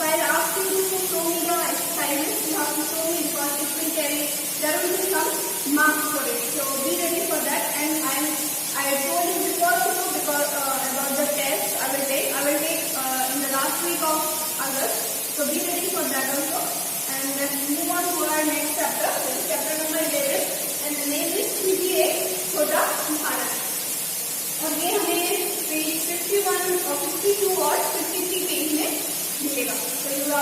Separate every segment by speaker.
Speaker 1: if I ask you to show me the exercises, you have to show me because it will carry, there will be some marks for it. So be ready for that. And I told you before also because about the test I will take in the last week of August. So be ready for that also. And let's move on to our next chapter. This is chapter number 11, and the name is CGA छोटा भारत. और ये हमें page 51 और 52 और 53 page में मिलेगा. So you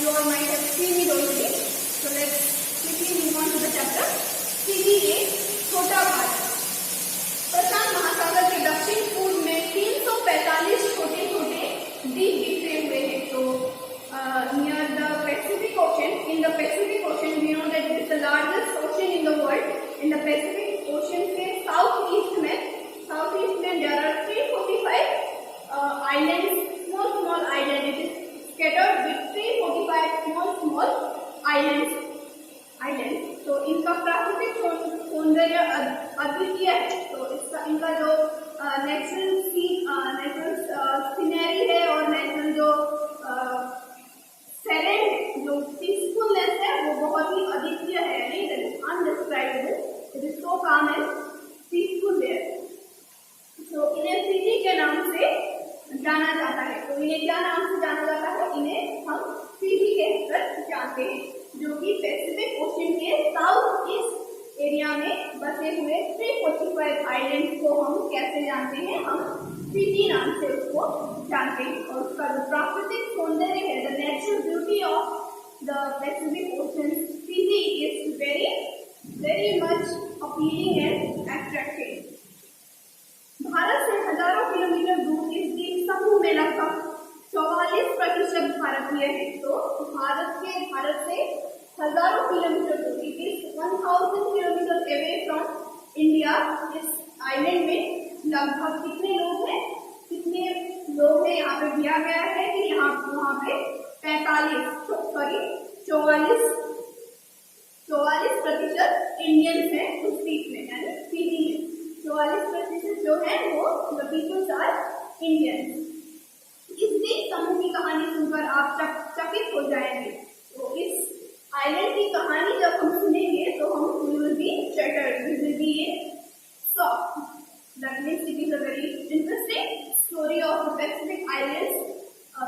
Speaker 1: all might have seen it already. So let's quickly move on to the chapter. CGA छोटा भारत. प्रशांत महासागर के दक्षिण पूर्व में 345 छोटे छोटे द्वीप बिखरे हुए हैं. तो near the Pacific Ocean, in the Pacific Ocean, we know that it is the largest ocean in the world. In the Pacific Ocean के southeast में there are 345 islands, small islands. It is scattered with 345 small islands. तो इनका प्राकृतिक सौंदर्य अद्वितीय है. तो इनका जो नेचुरल सीनरी है और नेचुरल जो सेरेंट जो पीसफुलनेस है वो बहुत ही अद्वितीय है. नहीं, that is indescribable. It is so काम एंड पीसफुल देयर. तो इन्हें सीजी के नाम से जाना जाता है. तो इन्हें क्या नाम से जाना जाता है? इन्हें हम सीजी कहकर जानते हैं, जो कि पैसिफिक ओशन के साउथ ईस्ट एरिया में बसे हुए 345 आइलैंड्स को हम कैसे जानते हैं? हम सीजी नाम से उसको जानते हैं. और उसका जो प्राकृतिक सौंदर्य है, the natural beauty of the Pacific ocean CG is very much appealing and attractive. Bharat से हजारों किलोमीटर दूर इस द्वीप समूह में लगभग 44% भारतीय है. तो भारत से हजारों किलोमीटर दूर, it is 1000 kilometre away from India. इस आइलैंड में लगभग कितने लोग हैं यहाँ पे दिया गया है कि वहाँ पे 44% इंडियंस हैं उस द्वीप में, यानी सीजी में 44% जो है वो द पीपल्स आर इंडियंस. इस द्वीप समूह की कहानी सुनकर आप चकित हो जाएंगे. तो इस आइलैंड की कहानी जब हम सुनेंगे तो हम will be shattered, we will be shocked. That means it is a very interesting story of the Pacific islands,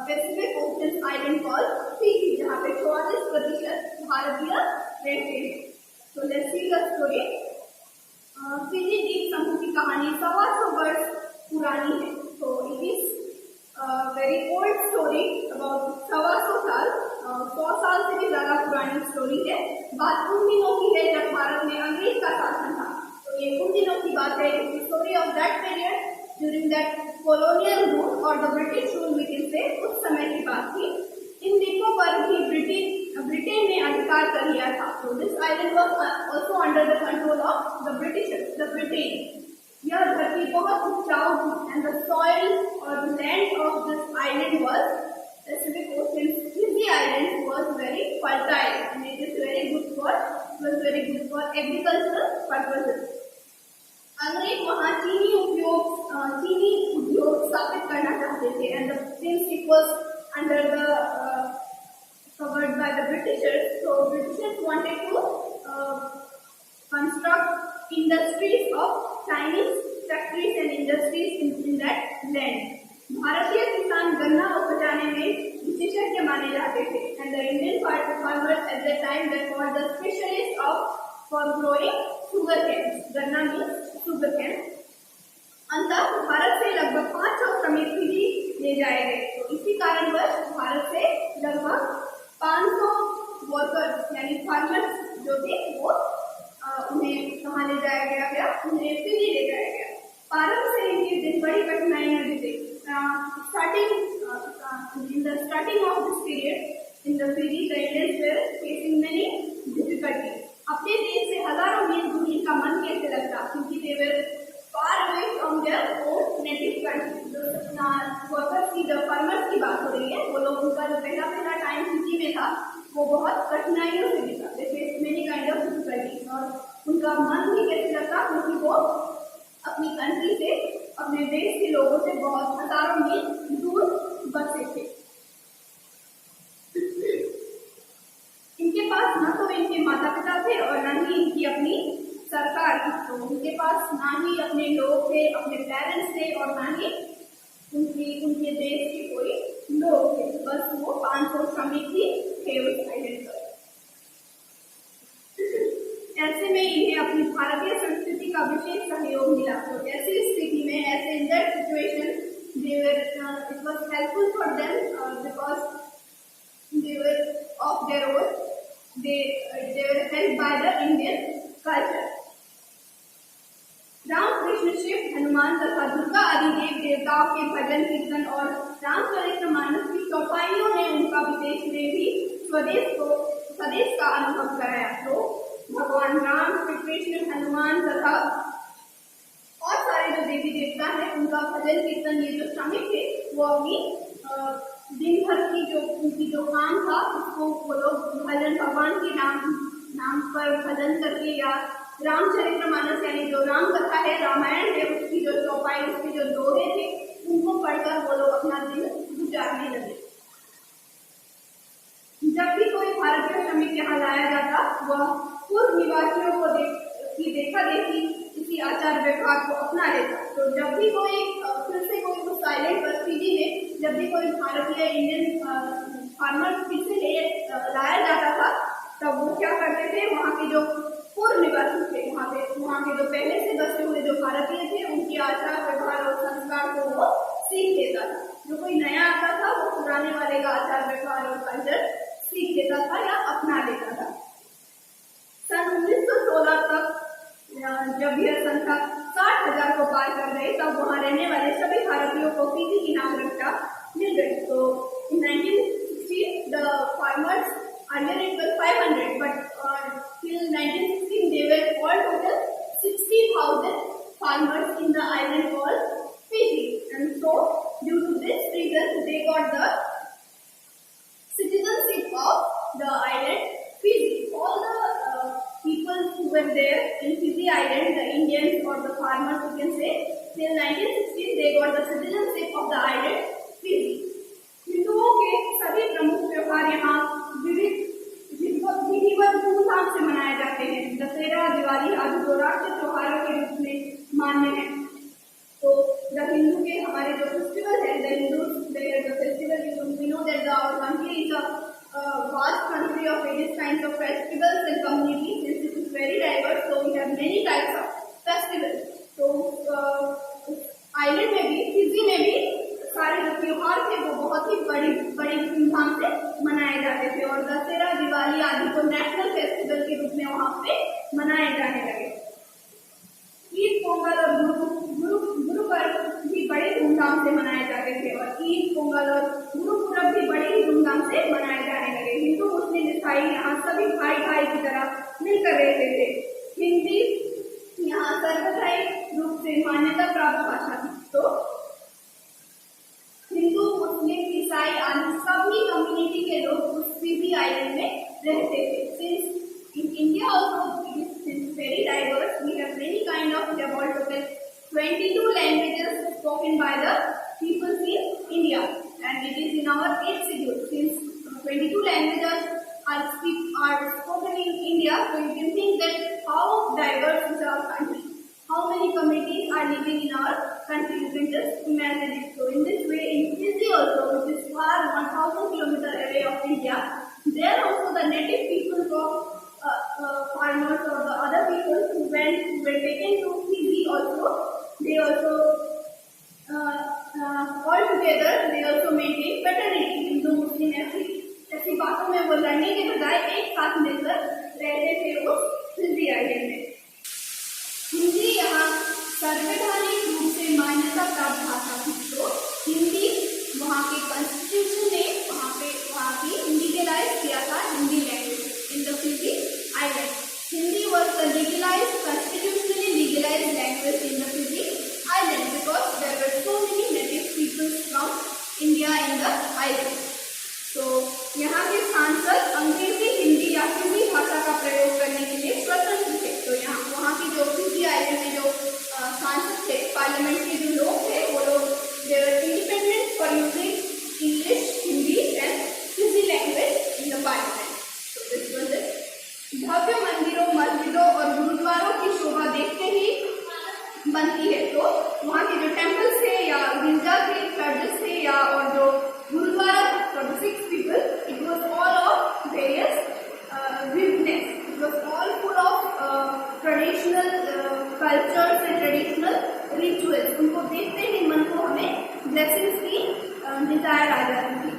Speaker 1: Pacific Ocean island called Fiji, जहाँ पे 44% भारतीय रहते हैं. तो let's see the story. Fiji द्वीप समूह की कहानी 125 वर्ष पुरानी है. तो it is very old story, about 125 साल, 100 साल से भी ज्यादा पुरानी स्टोरी है. बात उन दिनों की है जब भारत में अंग्रेज का शासन था. तो ये उन दिनों की बात है, story of that period during that colonial rule और the British rule we can say. उस समय की बात थी. इन द्वीपों पर भी ब्रिटेन ने अधिकार कर लिया था. तो this island was also under the control of the Britain. यह धरती बहुत उपजाऊ थी एंड द सॉइल और the land of this island was Pacific Ocean Fiji Islands was very fertile and it was very good for agricultural purposes. अंग्रेज वहाँ चीनी उद्योग स्थापित करना चाहते थे and since it was under the covered by the Britishers, so Britishers wanted to construct industries of Chinese factories and industries in that land. भारतीय किसान गन्ना उपजाने में विशेषज्ञ माने जाते थे and the Indian farmers at that time that were the specialists for growing sugarcane. गन्ना means sugarcane. अंततः भारत से लगभग 500 श्रमिक फीजी ले जाए गए. तो इसी कारणवश भारत से लगभग 500 वर्कर्स यानी फार्मर्स जो थे वो उन्हें कहाँ ले जाया गया? उन्हें फीजी ले जाया गया. प्रारंभ से इनकी दिन बड़ी कठिनाइयां दी गई. In the starting of this period, in the Fiji, the Indians were facing many difficulties. अपने देश से हजारों मील दूरी का मन कैसे लगता? क्योंकि they were far away from their own native country. Workers की जब फार्मर्स की बात हो रही है, वो लोग उनका जो पहला टाइम फिजी में था वो बहुत कठिनाइयों से बीता. They faced many kind of difficulties और उनका मन भी कैसे लगता? क्योंकि वो अपनी कंट्री से, अपने देश के लोगों से बहुत हजारों मील दूर बसे थे. अपने लोग थे, अपने पेरेंट्स थे, और ना ही उनके देश के कोई लोग थे। बस वो 500 श्रमिक ही थे उस आइलैंड पर। ऐसे में इन्हें अपनी भारतीय संस्कृति का विशेष सहयोग मिला। तो ऐसी स्थिति में, ऐसे in that situation, it was helpful for them because they were of their own. They were helped by the Indian culture. Ram, Krishna, Shiv, Hanuman तथा दुर्गा आदि देव देवताओं के भजन कीर्तन और रामचरितमानस की चौपाइयों ने उनका विदेश में भी स्वदेश का अनुभव कराया। तो भगवान राम, श्री कृष्ण, हनुमान तथा और सारे जो देवी देवता हैं, उनका भजन कीर्तन, ये जो श्रमिक थे वो अपनी दिन भर की उनकी जो काम था उसको वो लोग भजन, भगवान के नाम पर भजन करके, या रामचरितमानस यानी जो राम कथा है, रामायण है, उसकी जो चौपाई, उसके जो दोहे थे, उनको पढ़कर वो लोग अपना दिन गुजारने लगे। जब भी कोई भारतीय श्रमिक यहाँ लाया जाता, वह पूर्व निवासियों को देखा देखी इसी आचार व्यवहार को अपना लेता। तो जब भी कोई फिर से कोई उस आइलैंड पर, फिजी में जब भी कोई भारतीय इंडियन फार्मर फिर से लाया जाता था, तब वो क्या करते थे, वहाँ के जो पूर्व निवासी थे, वहाँ के जो पहले से बसे हुए जो भारतीय थे, उनकी आचार व्यवहार और संस्कार को वो सीख लेता था। जो कोई नया आता था वो पुराने वाले का आचार व्यवहार और कल्चर सीख लेता था या अपना लेता था। सन 1916 तक जब यह संख्या 60,000 को पार कर गई, तब वहाँ रहने वाले सभी भारतीयों को फिजी की नागरिकता मिल गई। तो in 1916 the farmers, earlier it was 500, but till 1916 they were all total 60,000 farmers in the island called Fiji, and so due to this reason they got the citizenship of the island Fiji. All the people who were there in Fiji Island, the Indians or the farmers, you can say, till 1916 they got the citizenship of the island Fiji. हिंदुओं के सभी प्रमुख त्योहार यहाँ विधिवत धूमधाम से मनाए जाते हैं। दशहरा, दिवाली आदि को राष्ट्रीय त्योहारों के रूप में मान्य है। तो द हिंदू के हमारे जो फेस्टिवल है, the Hindu festival, we know that our country is a vast country of various kinds of festivals and communities. Since it is very diverse, so we have many types of festivals. तो island में भी, Fiji में भी सारे जो त्योहार थे वो बहुत ही बड़ी धूमधाम से मनाए जाते थे, और दशहरा, दिवाली आदि को नेशनल फेस्टिवल के रूप में वहाँ पे मनाए जाने लगे। ईद, पोंगल और गुरु पर्व भी बड़े धूमधाम से मनाए जाते थे, और ईद, पोंगल और गुरु पूरब भी बड़े ही धूमधाम से मनाए जाने लगे। हिंदू, मुस्लिम, ईसाई यहाँ सभी भाई भाई की तरह मिलकर रहते थे। हिंदी यहाँ सर्वधायी रूप से मान्यता प्राप्त भाषा थी। तो हिंदू, मुस्लिम, ईसाई आदि सभी कम्युनिटी के लोग उस फिजी आइलैंड में रहते थे। Since in India also it is very diverse, we have many kind of, we have all total 22 languages spoken by the people in India, and it is in our 8th schedule. Since 22 languages are spoken in India, so you can think that how diverse is our country, how many communities are living in our country. You can just imagine it. So in this way, in Fiji also, which is far 1,000 kilometers away of India, there also the native people of farmers or the other people who were taken to Fiji also, they also all together they also maintain fraternity. Hindu, मुस्लिम ऐसी बातों में वो लड़ने के बजाय एक साथ मिलकर रहते थे उस फिजी आइलैंड में। हिंदी यहाँ संवैधानिक रूप से मान्यता प्राप्त भाषा थी। तो हिंदी वहाँ के कॉन्स्टिट्यूशन ने वहाँ की लीगलाइज किया था, Hindi language in the Fiji island. Hindi was the legalized, constitutionally legalized language in the Fiji island because there were so many native people from India in the island. तो यहाँ के सांसद अंग्रेजी, हिंदी या फिजी भाषा का प्रयोग करने के लिए स्वतंत्र थे। तो यहाँ वहाँ की जो फिजी आइलैंड में जो सांसद थे, पार्लियामेंट के जो लोग थे, वो लोग they were independent for using English, Hindi and Fizi language in the parliament. So this was it. भव्य मंदिरों, मस्जिदों और गुरुद्वारों की शोभा देखते ही बनती जाती है तो वहाँ के जो टेम्पल्स थे या गिरजा थे, चर्चेस थे या और जो gurdwara for the Sikh people, it was all of various vividness, it was all full of traditional cultures and traditional rituals. उनको देखते ही मन को हमें ब्लेसिंग्स की डिजायर आ जाती थी।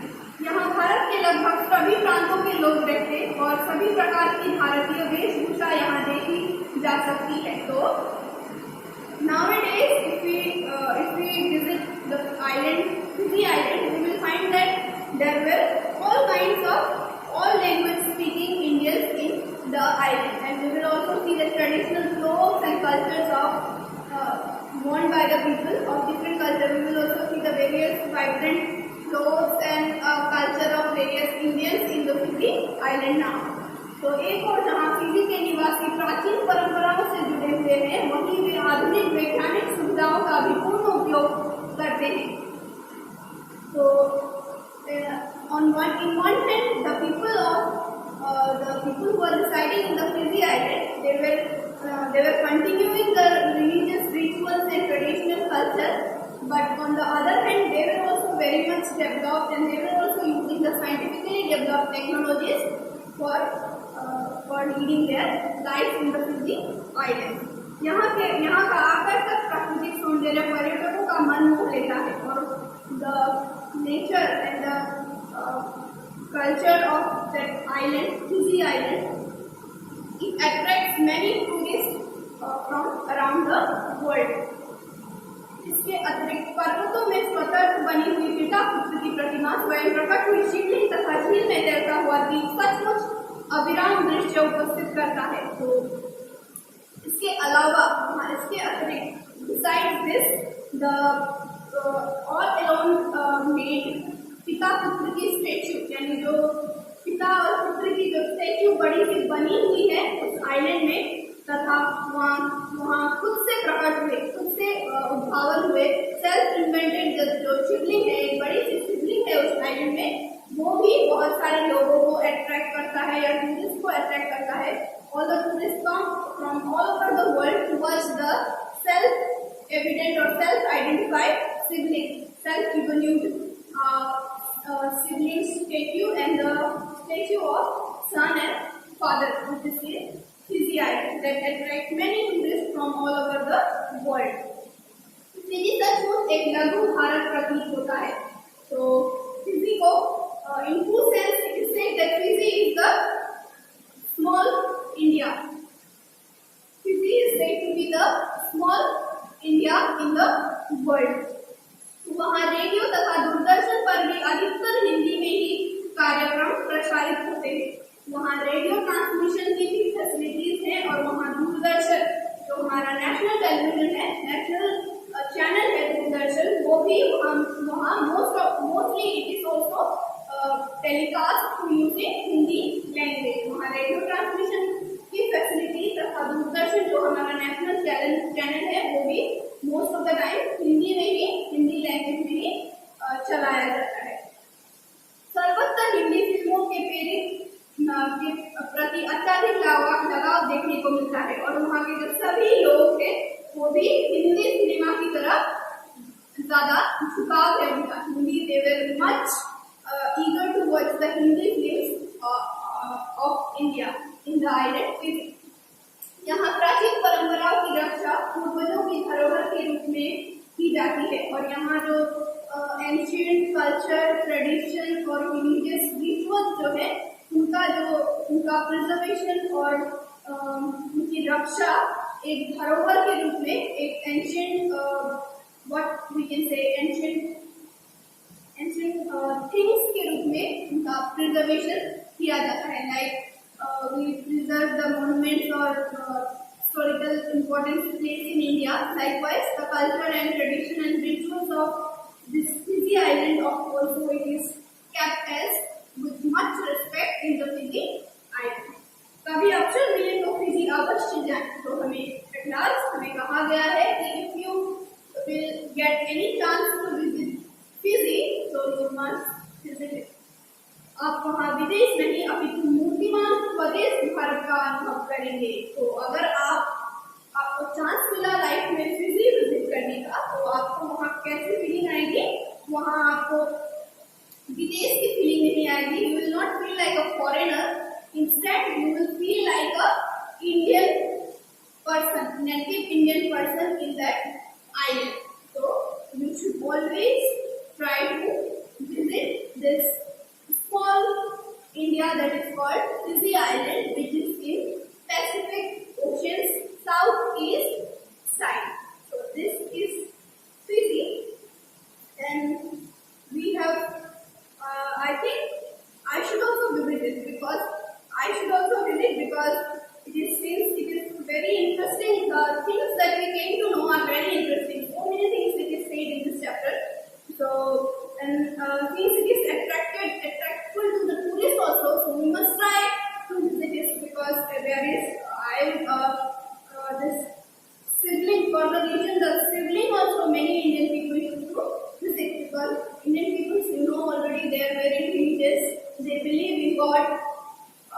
Speaker 1: यहाँ भारत के लगभग सभी प्रांतों के लोग रहते और सभी प्रकार की भारतीय वेशभूषा यहाँ देखी जा सकती है। तो nowadays if we visit the island, Fiji Island, we will find that there were all kinds of all language speaking Indians in the island, and we will also see the traditional clothes and cultures of worn by the people of different culture. We will also see the various vibrant clothes and culture of various Indians in the Fiji Island now. तो एक और जहाँ Fiji के निवासी प्राचीन परंपराओं से जुड़े हुए हैं, वहीं वे आधुनिक वैज्ञानिक सुविधाओं का भी पूर्ण उपयोग करते हैं। तो in one hand, the people who are residing in the Fiji Island, they were continuing the religious rituals and traditional culture, but on the other hand, they were also very much developed and they were also using the scientifically developed technologies for leading their life in the Fiji Island. यहाँ का आकर्षक प्राकृतिक सौंदर्य पर्यटकों का मन मोह लेता है और the nature and the culture of that island, Fiji Island, it attracts many tourists from around the world. इसके अतिरिक्त पर्वतों में स्वतंत्र बनी हुई पिता पुत्र की प्रतिमा, स्वयं प्रकट हुई शिवलिंग तथा झील में तैरता हुआ द्वीप सचमुच अविराम दृश्य उपस्थित करता है। तो इसके अलावा इसके अतिरिक्त besides this the all alone made पिता पुत्र की स्टैच्यू, यानी जो पिता और पुत्र की जो स्टैच्यू बड़ी सी बनी हुई है उस आइलैंड में, तथा वहाँ खुद से प्रकट हुए, खुद से उद्भावन हुए सेल्फ इन्वेंटेड जो शिवलिंग है, एक बड़ी सी शिवलिंग है उस आइलैंड में, वो भी बहुत सारे लोगों को अट्रैक्ट करता है या टूरिस्ट को अट्रैक्ट करता है। All the tourists come from all over the world towards the self-evident or self-identified sibling, self-evolved sibling statue and the statue of son and father, which is in Fiji Island, that attract many tourists from all over the world. Fiji सचमुच एक लघु भारत प्रतीत होता है। तो Fiji को in two sense it is said that Fiji is the small India. Fiji is said to be the small India in the world. वहाँ radio तथा दूरदर्शन पर भी अधिकतर हिंदी में ही कार्यक्रम प्रसारित होते हैं। वहाँ रेडियो ट्रांसमिशन की भी फैसिलिटीज हैं और वहाँ दूरदर्शन जो हमारा नेशनल टेलीविजन है, नेशनल चैनल है दूरदर्शन, वो भी वहाँ mostly it is also telecast through using Hindi language. वहाँ रेडियो ट्रांसमिशन की फैसिलिटी तथा दूरदर्शन जो हमारा नेशनल चैनल है वो भी most of the time Hindi language में ही चलाया जाता है। सर्वत्र हिंदी फिल्मों के प्रति अत्यधिक लगाव देखने को मिलता है और वहाँ के जो सभी लोग थे वो भी हिंदी सिनेमा की तरफ ज्यादा झुकाव है उनका। Hindi they were much eager to watch the Hindi films of India in the island Fiji. यहाँ प्राचीन परंपराओं की रक्षा पूर्वजों की धरोहर के रूप में की जाती है और यहाँ जो एंशिएंट कल्चर, ट्रेडिशन और रिलीजियस रिचुअल्स जो है उनका प्रिजर्वेशन और उनकी रक्षा एक धरोहर के रूप में, एक ancient what we can say ancient things के रूप में उनका प्रिजर्वेशन किया जाता है। Like we preserve the monuments or historical important place in India. Likewise, the culture and tradition and rituals of this Fiji island also it is kept as with much respect in the Fiji island. कभी अवसर मिले तो Fiji अवश्य जाएं। तो हमें कहा गया है कि if you will get any chance to visit Fiji, so you must visit it. आप वहाँ विदेश नहीं अपितु मूर्तिमान स्वदेश भारत का अनुभव करेंगे। तो अगर आपको चांस मिला लाइफ में Fiji visit Maybe you will not feel like a foreigner. Instead, you will feel like a Indian person, native Indian person in that island. So you should always try to visit this small India that is called Fiji Island, which is in Pacific Ocean's southeast side. So this is Fiji, and we have. I think I should also visit it because it is since it is very interesting. The things that we came to know are very interesting. So many things it is said in this chapter. So and since it is attractful to the tourists also, so we must try to visit it because there is this sibling for the region. The sibling also many Indian people used to visit because Indian people, you know already, they are very religious. They believe in God.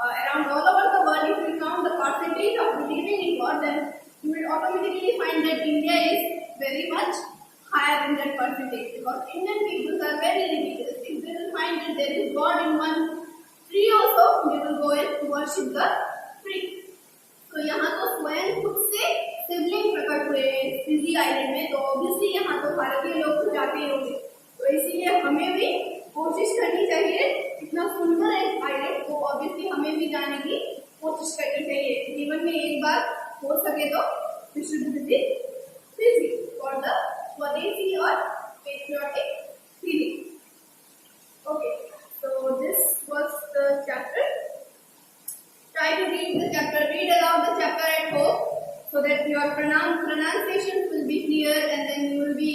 Speaker 1: Around all over the world, if you count the percentage of believing in God, then you will automatically find that India is very much higher in that percentage because Indian people are very religious. If they will find that there is God in one tree also, they will go and worship the tree. तो यहाँ तो स्वयं खुद से शिवलिंग प्रकट हुए Fiji island में, तो ऑब्वियसली यहाँ तो भारतीय लोग तो जाते ही होंगे, तो इसीलिए हमें भी कोशिश करनी चाहिए. इतना सुंदर एक आइलैंड, तो ऑब्वियसली हमें भी जाने की कोशिश करनी चाहिए. जीवन में एक बार हो सके तो we should visit Fiji for the swadeshi और patriotic feeling. Okay, so this was the chapter. Try to read the chapter, read aloud the chapter at home so that your pronunciation will be clear and then you will be